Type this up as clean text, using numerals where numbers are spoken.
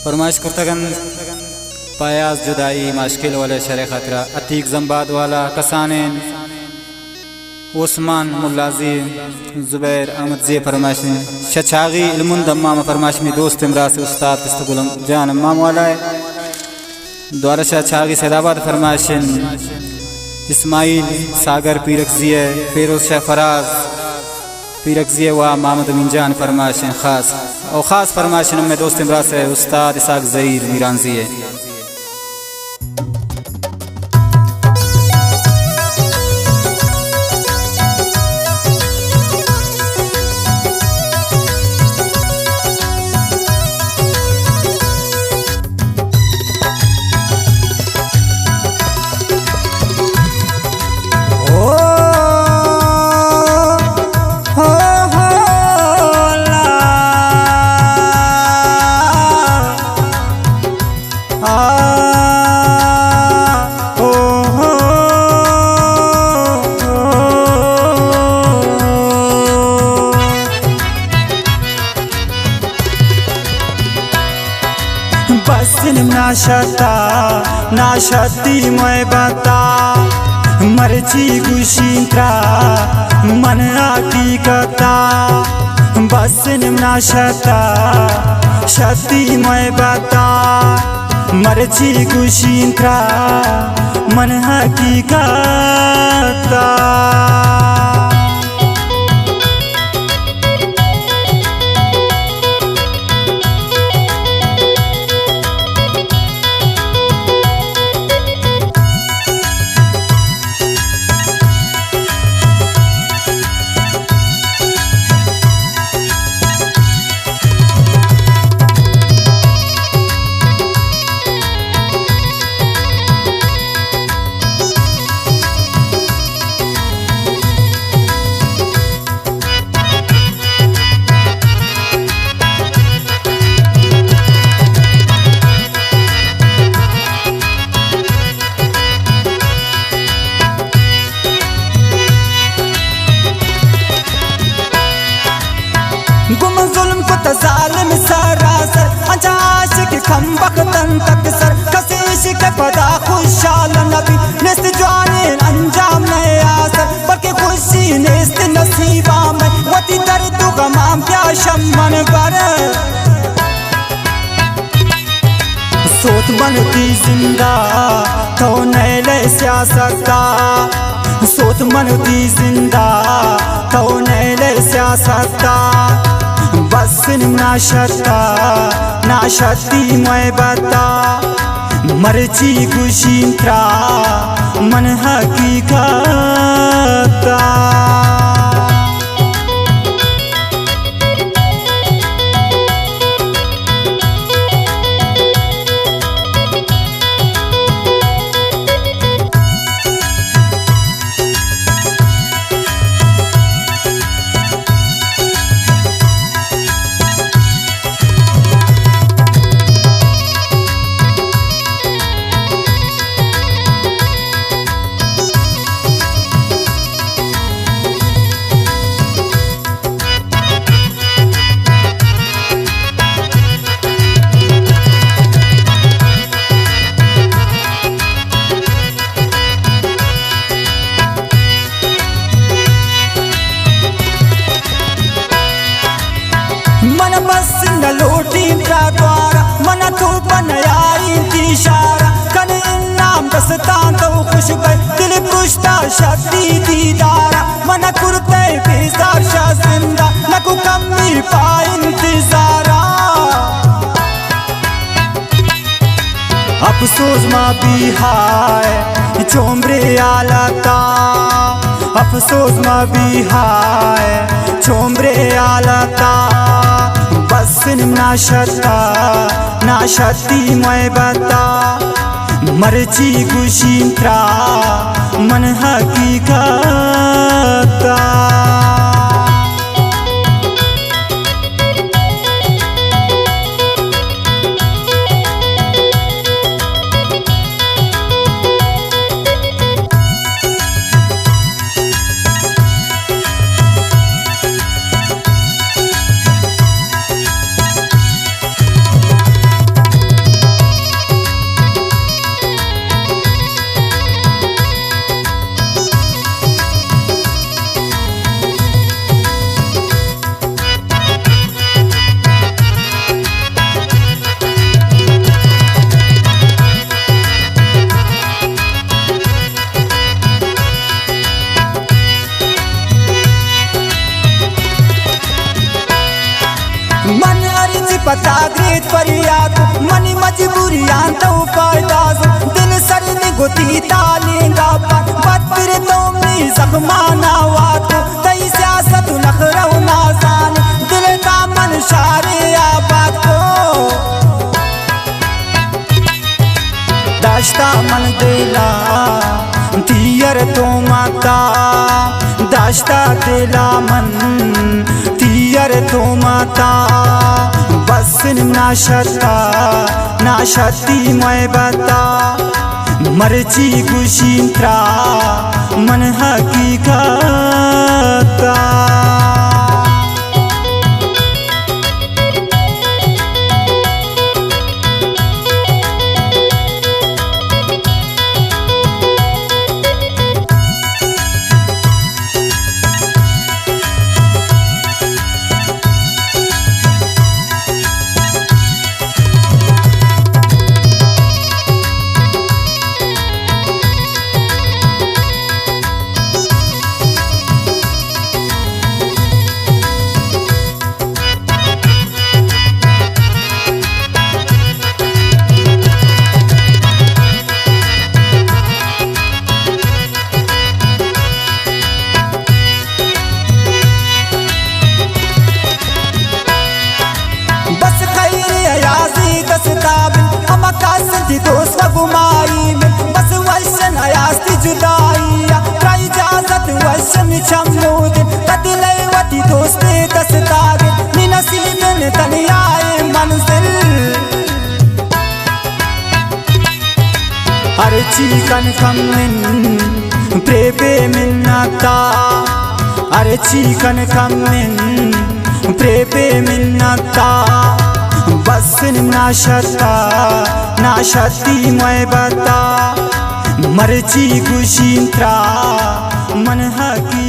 फरमाइश करतगन पायाज जुदाई मुश्किल वाले शर खतरा अतीक जम्बाद वाला कसानेन उस्मान मुल्लाजी जुबैर अहमद जी फरमाइश शचागी इल्मुंदम्मा फरमाइश में दोस्त इमरान से उस्ताद इस्तगुलम जान अम्माम वाला है द्वारा शचागी सैदाबाद फरमाइश इस्माइल सागर पीरकजिया फिरोज शाह फराज पीरकजिया व मोहम्मद अमीन जान फरमाइश खास और ख़ास फरमाइश में दोस्त इमरान से उस्ताद इसाक ज़हीर मीरानजी है। नाशती मैं बता मर्जी गुशींत्रा मन हकीकता बस नाशता शक्ति मैं बता मर्जी गुशींत्रा मन हकीकता ज़ालिम सरासर अजाश के खम्बख्तन तक सर कशिश के पदा खुशाल नबी निस्त जाने अंजाम नए आसर बल्कि खुशी निस्त नसीबा में वती दर्द गमाम क्या शम्मन पर सोत बनती जिंदा तो नैले सियासता सोत बनती जिंदा तो नैले सियासता बस नाशती मैं बता मर्जी गुशींत्रा मन हकीकता लोटी द्वारा मन तो बनाई इशारा कन नाम दस्तान तो खुश दिल पुष्टा शक्ति दीदारा मन कुर्ते बेजार शाह जिंदा नकु कमी पाए इंतजारा अफसोस माँ बिहार चोमरे आलता अफसोस माँ बिहार चोमरे आलता बस नाशती मैं बता मर्जी गुशींत्रा मन हकीकता पता ग्रेट परियात मनी मजबूरियां तो फायदाज दिन सरनी गोती तालेगा पत्तर तो मी जख्माना वात तई सियासत नखरव नाजान दिल का मन शारे आबाद को दाश्ता मन दिला तीयर तो माता दाश्ता दिला मन तीयर तो माता बस नाशती मैं बता मर्जी गुशींत्रा मन हकीकता दोस्त गुमाई में बस वैसन आयास्ती जुदाई का इजाजत वैसन चमोद बदले वती दोस्ते दस्तार नि नसीब ने तनियाए मंजिल अरे चिकन कमिन प्रेपे मिन्नता अरे चिकन कमिन प्रेपे मिन्नता बस नाशती मैं बता मर्जी गुशींत्रा मन हकी